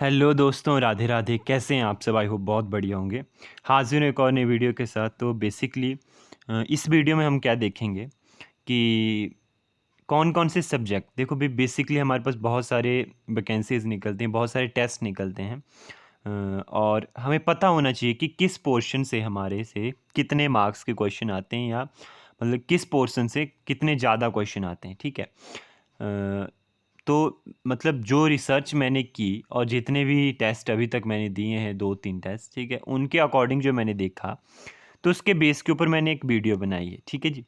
Hello दोस्तों, राधे राधे। कैसे हैं आप सब? आई होप बहुत बढ़िया होंगे। हाजिर हूँ एक और नई वीडियो के साथ। तो बेसिकली इस वीडियो में हम क्या देखेंगे कि कौन कौन से सब्जेक्ट, देखो भी बेसिकली हमारे पास बहुत सारे वैकेंसीज निकलते हैं, बहुत सारे टेस्ट निकलते हैं। और हमें पता होना चाहिए कि किस पोर्शन से हमारे से कितने मार्क्स के क्वेश्चन आते हैं, या मतलब किस पोर्शन से कितने ज़्यादा क्वेश्चन आते हैं। ठीक है। तो मतलब जो रिसर्च मैंने की और जितने भी टेस्ट अभी तक मैंने दिए हैं, 2-3 टेस्ट, ठीक है, उनके अकॉर्डिंग जो मैंने देखा, तो उसके बेस के ऊपर मैंने एक वीडियो बनाई है। ठीक है जी।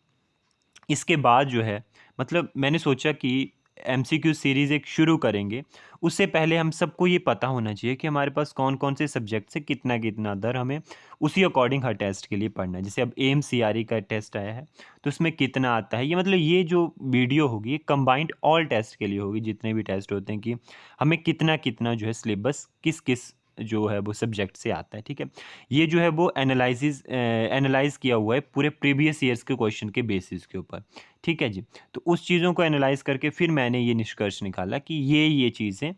इसके बाद जो है, मतलब मैंने सोचा कि एमसीक्यू सीरीज़ एक शुरू करेंगे। उससे पहले हम सबको ये पता होना चाहिए कि हमारे पास कौन-कौन से सब्जेक्ट से कितना-कितना दर हमें उसी अकॉर्डिंग हर टेस्ट के लिए पढ़ना है। जैसे अब एएमसीआरई का टेस्ट आया है, तो उसमें कितना आता है, ये मतलब ये जो वीडियो होगी ये कंबाइंड ऑल टेस्ट के लिए होगी, जितने भी टेस्ट होते हैं, कि हमें कितना-कितना जो है सिलेबस किस-किस जो है वो सब्जेक्ट से आता है। ठीक है। ये जो है वो एनालाइज़ किया हुआ है पूरे प्रीवियस ईयर्स के क्वेश्चन के बेसिस के ऊपर। ठीक है जी। तो उस चीज़ों को एनालाइज़ करके फिर मैंने ये निष्कर्ष निकाला कि ये चीज़ें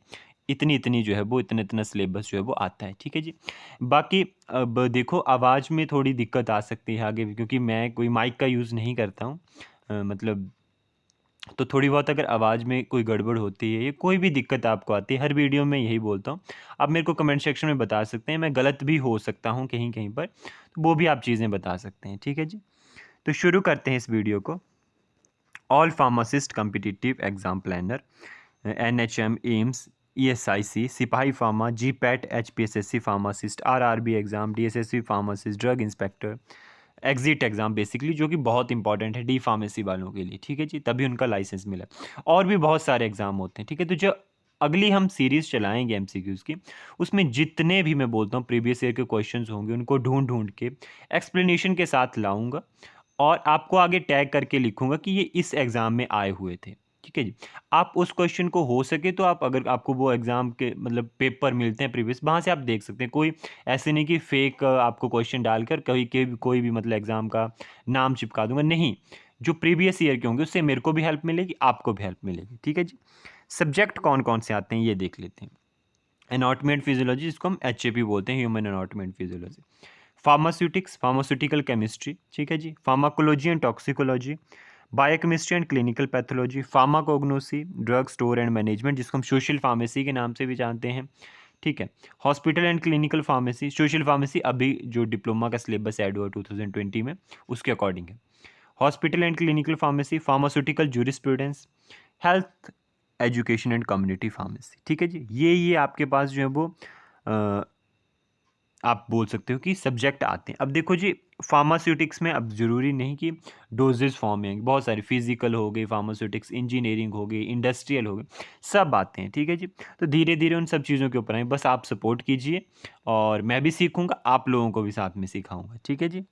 इतनी-इतनी जो है वो इतना-इतना सिलेबस जो है वो आता है। ठीक है जी। बाकी अब देखो, आवाज़ में थोड़ी दिक्कत आ सकती है आगे भी, क्योंकि मैं कोई माइक का यूज़ नहीं करता हूँ। मतलब तो थोड़ी बहुत अगर आवाज़ में कोई गड़बड़ होती है या कोई भी दिक्कत आपको आती है, हर वीडियो में यही बोलता हूँ, आप मेरे को कमेंट सेक्शन में बता सकते हैं। मैं गलत भी हो सकता हूँ कहीं-कहीं पर, तो वो भी आप चीज़ें बता सकते हैं। ठीक है जी। तो शुरू करते हैं इस वीडियो को। All pharmacist competitive exam planner, NHM, AIIMS, ESIC, सिपाही pharma, GPAT, HPSSC pharmacist, RRB exam, DSSC pharmacist, drug inspector, exit exam basically, जो कि बहुत इंपॉर्टेंट है डी फार्मेसी वालों के लिए। ठीक है जी, तभी उनका लाइसेंस मिला। और भी बहुत सारे एग्जाम होते हैं। ठीक है। तो जो अगली हम सीरीज चलाएंगे एमसीक्यूज की, उसमें जितने भी मैं बोलता हूँ प्रीवियस ईयर के क्वेश्चंस होंगे, उनको ढूंढ ढूंढ के एक्सप्लेनेशन के साथ लाऊंगा, और आपको आगे टैग करके लिखूंगा कि ये इस एग्ज़ाम में आए हुए थे। ठीक है जी। आप उस क्वेश्चन को हो सके तो आप, अगर आपको वो एग्ज़ाम के मतलब पेपर मिलते हैं प्रीवियस, वहाँ से आप देख सकते हैं। कोई ऐसे नहीं कि फेक आपको क्वेश्चन डालकर कहीं के कोई भी मतलब एग्ज़ाम का नाम चिपका दूंगा, नहीं। जो प्रीवियस ईयर के होंगे उससे मेरे को भी हेल्प मिलेगी, आपको भी हेल्प मिलेगी। ठीक है जी। सब्जेक्ट कौन कौन से आते हैं ये देख लेते हैं। एनाटॉमी एंड फिजियोलॉजी, जिसको हम एचएपी बोलते हैं, human anatomy and physiology. Pharmaceutics, pharmaceutical chemistry. ठीक है जी। Pharmacology and toxicology, biochemistry and clinical pathology, pharmacognosy, drug store and management, जिसको हम सोशल फार्मेसी के नाम से भी जानते हैं। ठीक है। Hospital and clinical pharmacy, social pharmacy अभी जो डिप्लोमा का सिलेबस ऐड हुआ 2020 में, उसके अकॉर्डिंग है। Hospital and clinical pharmacy, pharmaceutical jurisprudence, health education and community pharmacy. ठीक है जी। ये आपके पास जो है वो अ, आप बोल सकते हो कि सब्जेक्ट आते हैं। अब देखो जी, फार्मास्यूटिक्स में अब ज़रूरी नहीं कि डोजेज़ फॉर्म में, बहुत सारे फिजिकल हो गए, फार्मास्यूटिक्स, इंजीनियरिंग हो गई, इंडस्ट्रियल हो गए, सब आते हैं। ठीक है जी। तो धीरे धीरे उन सब चीज़ों के ऊपर आए, बस आप सपोर्ट कीजिए, और मैं भी सीखूंगा, आप लोगों को भी साथ में सिखाऊंगा। ठीक है जी।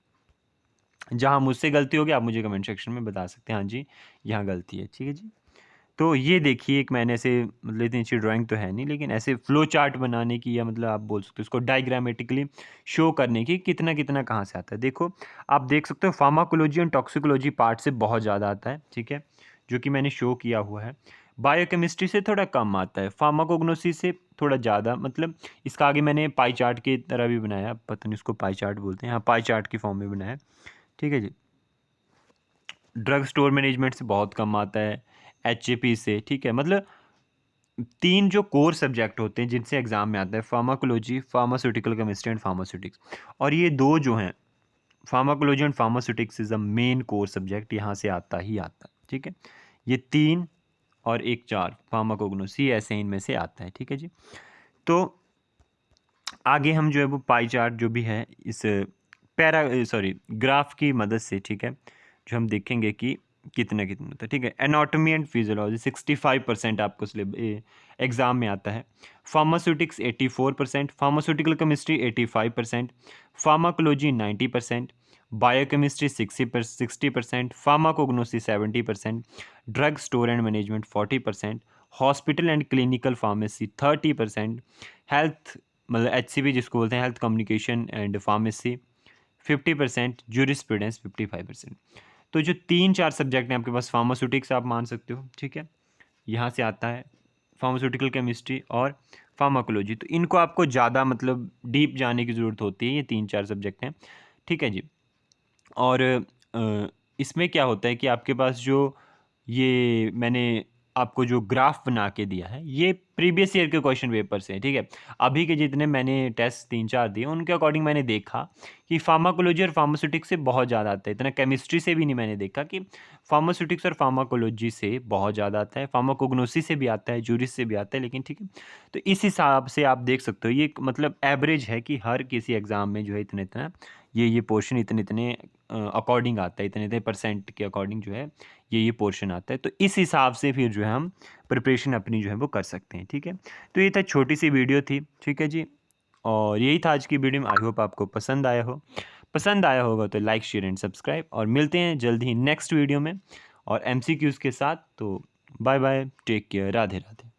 जहाँ मुझसे गलती होगी आप मुझे कमेंट सेक्शन में बता सकते हैं, हाँ जी यहाँ गलती है। ठीक है जी। तो ये देखिए, एक मैंने ऐसे मतलब इतनी अच्छी ड्राइंग तो है नहीं, लेकिन ऐसे फ्लो चार्ट बनाने की, या मतलब आप बोल सकते हो उसको डायग्रामेटिकली शो करने की कितना कितना कहाँ से आता है। देखो, आप देख सकते हो फार्माकोलॉजी एंड टॉक्सिकोलॉजी पार्ट से बहुत ज़्यादा आता है। ठीक है। जो कि मैंने शो किया हुआ है। बायोकेमिस्ट्री से थोड़ा कम आता है, फार्माकोग्नोसी से थोड़ा ज़्यादा, मतलब इसका आगे मैंने पाई चार्ट की तरह भी बनाया, पता नहीं उसको पाई चार्ट बोलते हैं, हाँ पाई चार्ट की फॉर्म में बनाया। ठीक है जी। ड्रग स्टोर मैनेजमेंट से बहुत कम आता है, एचएपी से। ठीक है। मतलब तीन जो कोर सब्जेक्ट होते हैं जिनसे एग्जाम में आता है, pharmacology, pharmaceutical chemistry and pharmaceutics, और ये दो जो हैं, pharmacology and pharmaceutics is a main core subject, यहाँ से आता ही आता है। ठीक है। ये तीन और एक चार, फार्माकोग्नोसी, ऐसे इनमें से आता है। ठीक है जी। तो आगे हम जो है वो पाई चार्ट जो भी है इस पैरा सॉरी ग्राफ की मदद से, ठीक है, जो हम देखेंगे कि कितना कितना होता है। ठीक है। एनाटॉमी एंड फिजियोलॉजी 65% आपको एग्जाम में आता है। Pharmaceutics 84%, pharmaceutical chemistry 85%, pharmacology 90%, biochemistry 60%, pharmacognosy 70%, drug store and management 40%, hospital and clinical pharmacy 30%, health मतलब एचसीवी जिसको बोलते हैं, health communication and pharmacy 50%, jurisprudence 55%। तो जो तीन चार सब्जेक्ट हैं आपके पास, फार्मास्यूटिक्स आप मान सकते हो। ठीक है। यहाँ से आता है फार्मास्यूटिकल केमिस्ट्री और फार्माकोलॉजी, तो इनको आपको ज़्यादा मतलब डीप जाने की ज़रूरत होती है, ये 3-4 सब्जेक्ट हैं, ठीक है जी। और इसमें क्या होता है कि आपके पास जो ये मैंने आपको जो ग्राफ बना के दिया है, ये प्रीवियस ईयर के क्वेश्चन पेपर से हैं, ठीक है। अभी के जितने मैंने टेस्ट 3-4 दिए, उनके अकॉर्डिंग मैंने देखा कि फार्माकोलॉजी और फार्मास्यूटिक्स से बहुत ज़्यादा आता है। इतना केमिस्ट्री से भी नहीं मैंने देखा कि फार्मास्यूटिक्स और फार्माकोलॉजी से बहुत ज़्यादा आता है, फार्माकोग्नोसी से भी आता है, जूरिस से भी आता है, लेकिन ठीक है। तो इस हिसाब से आप देख सकते हो, ये एक मतलब एवरेज है कि हर किसी एग्ज़ाम में जो है इतना-इतना ये पोर्शन इतने-इतने अकॉर्डिंग आता है, इतने-इतने परसेंट के अकॉर्डिंग जो है ये पोर्शन आता है। तो इस हिसाब से फिर जो है हम प्रिपरेशन अपनी जो है वो कर सकते हैं, ठीक है। तो ये था छोटी-सी वीडियो थी, ठीक है जी। और यही था आज की वीडियो में, आई होप आपको पसंद आया हो। पसंद आया होगा तो लाइक, शेयर एंड सब्सक्राइब, और मिलते हैं जल्द ही नेक्स्ट वीडियो में और एमसीक्यूज़ के साथ। तो बाय-बाय, टेक केयर, राधे-राधे।